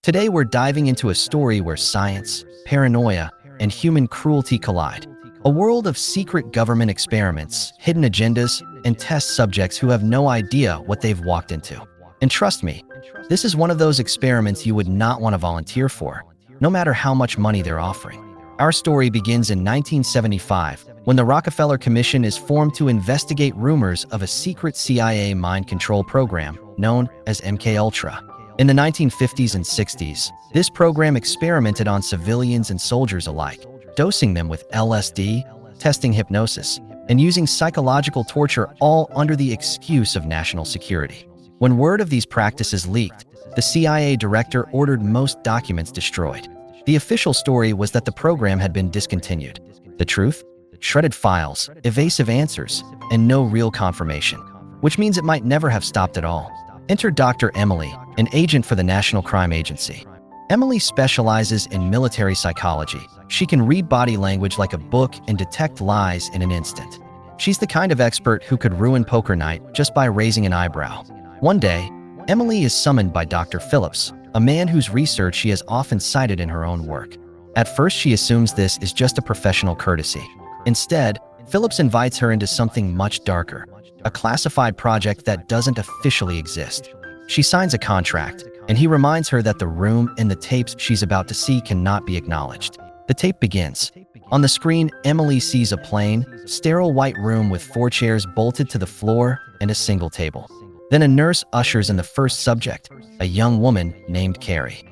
Today we're diving into a story where science, paranoia, and human cruelty collide. A world of secret government experiments, hidden agendas, and test subjects who have no idea what they've walked into. And trust me, this is one of those experiments you would not want to volunteer for, no matter how much money they're offering. Our story begins in 1975, when the Rockefeller Commission is formed to investigate rumors of a secret CIA mind control program known as MKUltra. In the 1950s and 60s, this program experimented on civilians and soldiers alike, dosing them with LSD, testing hypnosis, and using psychological torture, all under the excuse of national security. When word of these practices leaked, the CIA director ordered most documents destroyed. The official story was that the program had been discontinued. The truth? Shredded files, evasive answers, and no real confirmation, which means it might never have stopped at all. Enter Dr. Emily, an agent for the National Crime Agency. Emily specializes in military psychology. She can read body language like a book and detect lies in an instant. She's the kind of expert who could ruin poker night just by raising an eyebrow. One day, Emily is summoned by Dr. Phillips, a man whose research she has often cited in her own work. At first, she assumes this is just a professional courtesy. Instead, Phillips invites her into something much darker, a classified project that doesn't officially exist. She signs a contract, and he reminds her that the room and the tapes she's about to see cannot be acknowledged. The tape begins. On the screen, Emily sees a plain, sterile white room with 4 chairs bolted to the floor and a single table. Then a nurse ushers in the first subject, a young woman named Carrie.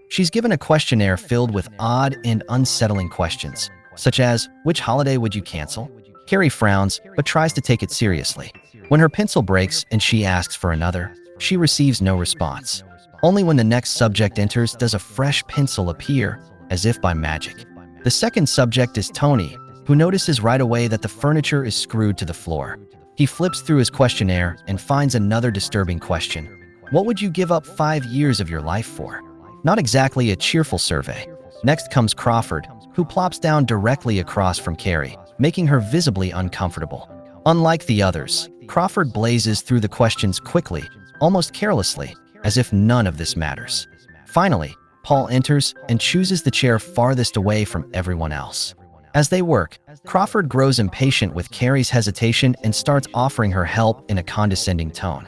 She's given a questionnaire filled with odd and unsettling questions, such as, which holiday would you cancel? Carrie frowns, but tries to take it seriously. When her pencil breaks and she asks for another, she receives no response. Only when the next subject enters does a fresh pencil appear, as if by magic. The second subject is Tony, who notices right away that the furniture is screwed to the floor. He flips through his questionnaire and finds another disturbing question. What would you give up 5 years of your life for? Not exactly a cheerful survey. Next comes Crawford, who plops down directly across from Carrie, making her visibly uncomfortable. Unlike the others, Crawford blazes through the questions quickly, almost carelessly, as if none of this matters. Finally, Paul enters and chooses the chair farthest away from everyone else. As they work, Crawford grows impatient with Carrie's hesitation and starts offering her help in a condescending tone.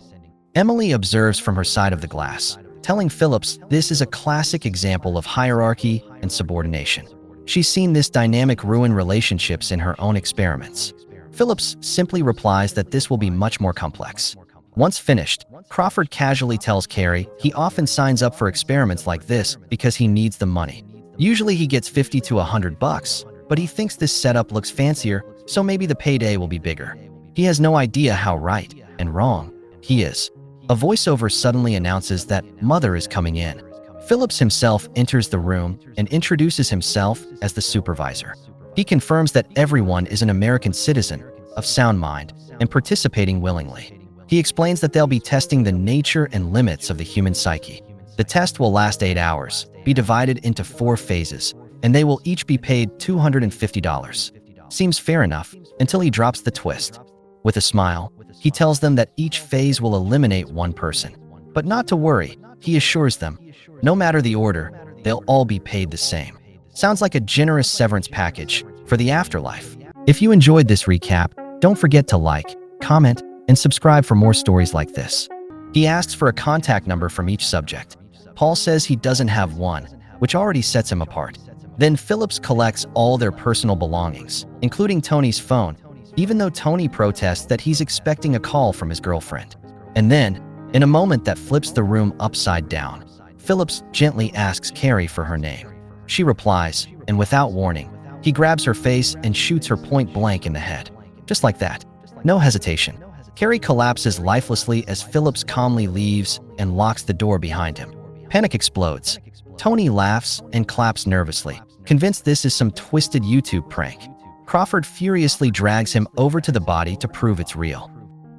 Emily observes from her side of the glass, telling Phillips this is a classic example of hierarchy and subordination. She's seen this dynamic ruin relationships in her own experiments. Phillips simply replies that this will be much more complex. Once finished, Crawford casually tells Carrie he often signs up for experiments like this because he needs the money. Usually he gets $50 to $100, but he thinks this setup looks fancier, so maybe the payday will be bigger. He has no idea how right and wrong he is. A voiceover suddenly announces that Mother is coming in. Phillips himself enters the room and introduces himself as the supervisor. He confirms that everyone is an American citizen of sound mind and participating willingly. He explains that they'll be testing the nature and limits of the human psyche. The test will last 8 hours, be divided into 4 phases, and they will each be paid $250. Seems fair enough until he drops the twist. With a smile, he tells them that each phase will eliminate 1 person. But not to worry, he assures them, no matter the order, they'll all be paid the same. Sounds like a generous severance package for the afterlife. If you enjoyed this recap, don't forget to like, comment, and subscribe for more stories like this. He asks for a contact number from each subject. Paul says he doesn't have one, which already sets him apart. Then Phillips collects all their personal belongings, including Tony's phone, even though Tony protests that he's expecting a call from his girlfriend. And then, in a moment that flips the room upside down, Phillips gently asks Carrie for her name. She replies, and without warning, he grabs her face and shoots her point blank in the head. Just like that. No hesitation. Carrie collapses lifelessly as Phillips calmly leaves and locks the door behind him. Panic explodes. Tony laughs and claps nervously, convinced this is some twisted YouTube prank. Crawford furiously drags him over to the body to prove it's real.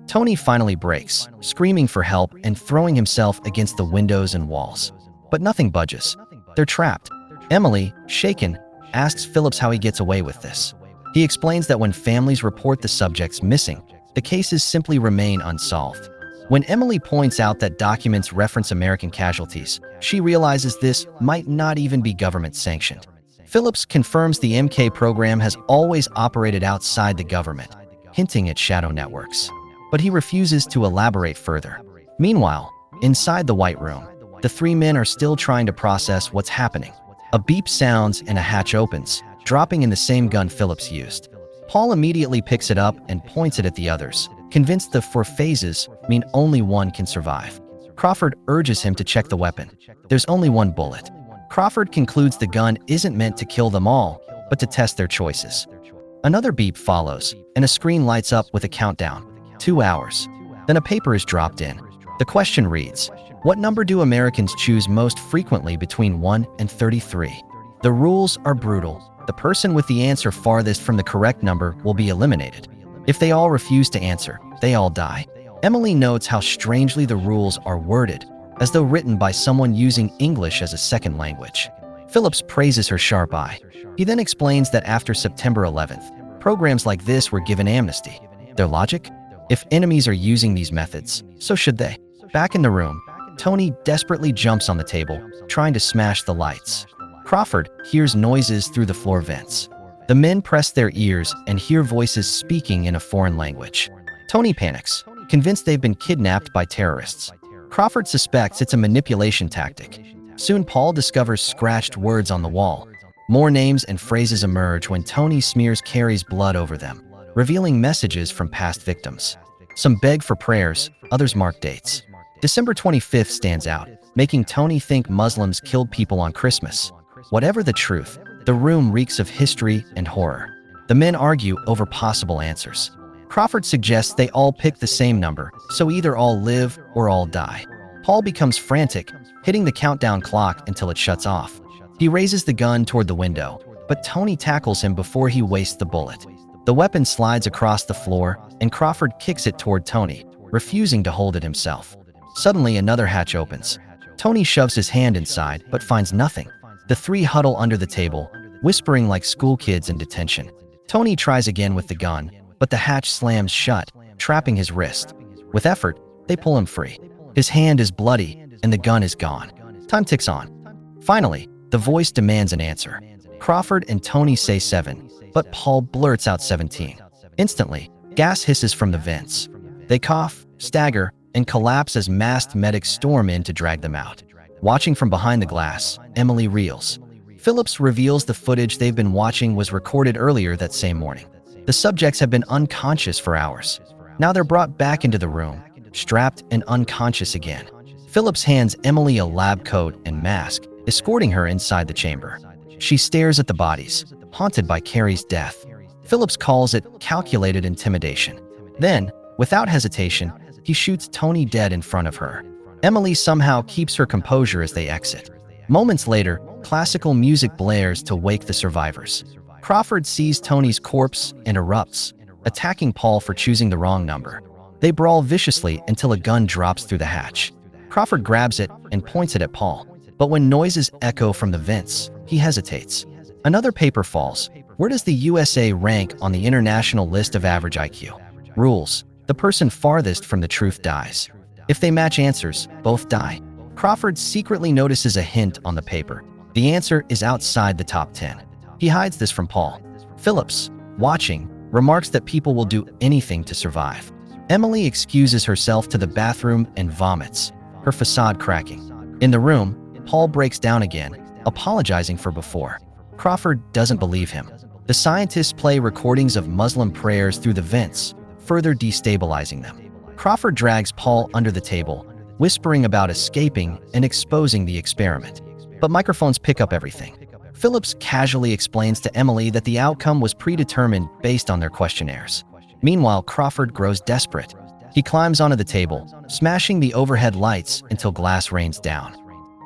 Tony finally breaks, screaming for help and throwing himself against the windows and walls. But nothing budges. They're trapped. Emily, shaken, asks Phillips how he gets away with this. He explains that when families report the subjects missing, the cases simply remain unsolved. When Emily points out that documents reference American casualties, she realizes this might not even be government-sanctioned. Phillips confirms the MK program has always operated outside the government, hinting at shadow networks. But he refuses to elaborate further. Meanwhile, inside the White Room, the three men are still trying to process what's happening. A beep sounds and a hatch opens, dropping in the same gun Phillips used. Paul immediately picks it up and points it at the others, convinced the four phases mean only one can survive. Crawford urges him to check the weapon. There's only one bullet. Crawford concludes the gun isn't meant to kill them all, but to test their choices. Another beep follows, and a screen lights up with a countdown. 2 hours. Then a paper is dropped in. The question reads, what number do Americans choose most frequently between 1 and 33? The rules are brutal. The person with the answer farthest from the correct number will be eliminated. If they all refuse to answer, they all die. Emily notes how strangely the rules are worded, as though written by someone using English as a second language. Phillips praises her sharp eye. He then explains that after September 11th, programs like this were given amnesty. Their logic? If enemies are using these methods, so should they. Back in the room, Tony desperately jumps on the table, trying to smash the lights. Crawford hears noises through the floor vents. The men press their ears and hear voices speaking in a foreign language. Tony panics, convinced they've been kidnapped by terrorists. Crawford suspects it's a manipulation tactic. Soon Paul discovers scratched words on the wall. More names and phrases emerge when Tony smears Carrie's blood over them, revealing messages from past victims. Some beg for prayers, others mark dates. December 25th stands out, making Tony think Muslims killed people on Christmas. Whatever the truth, the room reeks of history and horror. The men argue over possible answers. Crawford suggests they all pick the same number, so either all live or all die. Paul becomes frantic, hitting the countdown clock until it shuts off. He raises the gun toward the window, but Tony tackles him before he wastes the bullet. The weapon slides across the floor, and Crawford kicks it toward Tony, refusing to hold it himself. Suddenly, another hatch opens. Tony shoves his hand inside, but finds nothing. The three huddle under the table, whispering like school kids in detention. Tony tries again with the gun, but the hatch slams shut, trapping his wrist. With effort, they pull him free. His hand is bloody, and the gun is gone. Time ticks on. Finally, the voice demands an answer. Crawford and Tony say 7, but Paul blurts out 17. Instantly, gas hisses from the vents. They cough, stagger, and collapse as masked medics storm in to drag them out. Watching from behind the glass, Emily reels. Phillips reveals the footage they've been watching was recorded earlier that same morning. The subjects have been unconscious for hours. Now they're brought back into the room, strapped and unconscious again. Phillips hands Emily a lab coat and mask, escorting her inside the chamber. She stares at the bodies, haunted by Carrie's death. Phillips calls it calculated intimidation. Then, without hesitation, he shoots Tony dead in front of her. Emily somehow keeps her composure as they exit. Moments later, classical music blares to wake the survivors. Crawford sees Tony's corpse and erupts, attacking Paul for choosing the wrong number. They brawl viciously until a gun drops through the hatch. Crawford grabs it and points it at Paul, but when noises echo from the vents, he hesitates. Another paper falls. Where does the USA rank on the international list of average IQ? Rules: the person farthest from the truth dies. If they match answers, both die. Crawford secretly notices a hint on the paper. The answer is outside the top 10. He hides this from Paul. Phillips, watching, remarks that people will do anything to survive. Emily excuses herself to the bathroom and vomits, her facade cracking. In the room, Paul breaks down again, apologizing for before. Crawford doesn't believe him. The scientists play recordings of Muslim prayers through the vents, further destabilizing them. Crawford drags Paul under the table, whispering about escaping and exposing the experiment. But microphones pick up everything. Phillips casually explains to Emily that the outcome was predetermined based on their questionnaires. Meanwhile, Crawford grows desperate. He climbs onto the table, smashing the overhead lights until glass rains down.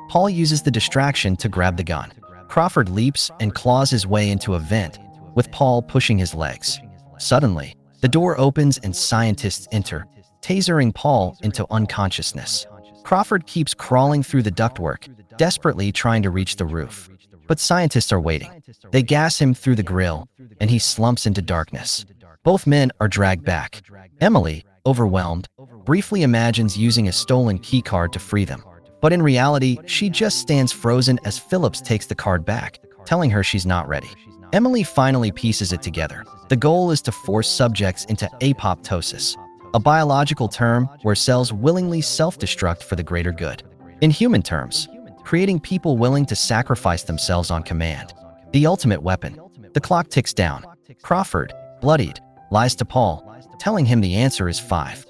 Paul uses the distraction to grab the gun. Crawford leaps and claws his way into a vent, with Paul pushing his legs. Suddenly, the door opens and scientists enter, tasering Paul into unconsciousness. Crawford keeps crawling through the ductwork, desperately trying to reach the roof. But scientists are waiting. They gas him through the grill, and he slumps into darkness. Both men are dragged back. Emily, overwhelmed, briefly imagines using a stolen keycard to free them. But in reality, she just stands frozen as Phillips takes the card back, telling her she's not ready. Emily finally pieces it together. The goal is to force subjects into apoptosis, a biological term where cells willingly self-destruct for the greater good. In human terms, creating people willing to sacrifice themselves on command. The ultimate weapon. The clock ticks down. Crawford, bloodied, lies to Paul, telling him the answer is 5.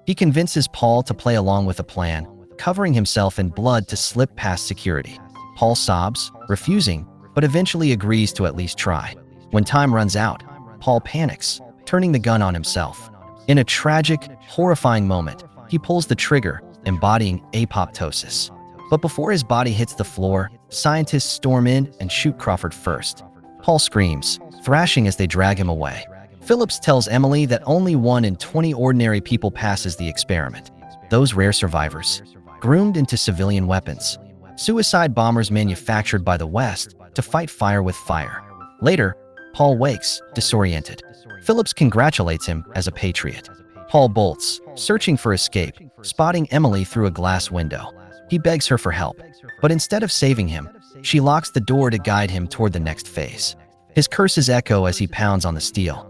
He convinces Paul to play along with the plan, covering himself in blood to slip past security. Paul sobs, refusing, but eventually agrees to at least try. When time runs out, Paul panics, turning the gun on himself. In a tragic, horrifying moment, he pulls the trigger, embodying apoptosis. But before his body hits the floor, scientists storm in and shoot Crawford first. Paul screams, thrashing as they drag him away. Phillips tells Emily that only 1 in 20 ordinary people passes the experiment. Those rare survivors, groomed into civilian weapons, suicide bombers manufactured by the West to fight fire with fire. Later, Paul wakes, disoriented. Phillips congratulates him as a patriot. Paul bolts, searching for escape, spotting Emily through a glass window. He begs her for help, but instead of saving him, she locks the door to guide him toward the next phase. His curses echo as he pounds on the steel.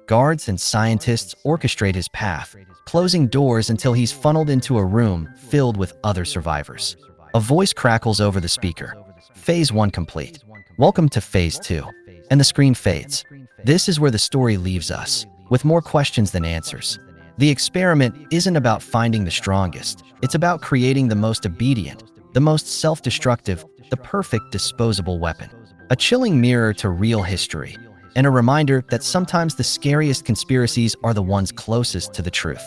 Guards and scientists orchestrate his path, closing doors until he's funneled into a room filled with other survivors. A voice crackles over the speaker. Phase 1 complete. Welcome to Phase 2. And the screen fades. This is where the story leaves us, with more questions than answers. The experiment isn't about finding the strongest. It's about creating the most obedient, the most self-destructive, the perfect disposable weapon. A chilling mirror to real history, and a reminder that sometimes the scariest conspiracies are the ones closest to the truth.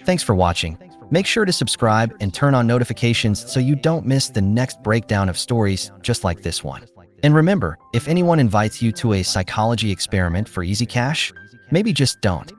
Thanks for watching. Make sure to subscribe and turn on notifications so you don't miss the next breakdown of stories just like this one. And remember, if anyone invites you to a psychology experiment for easy cash, maybe just don't.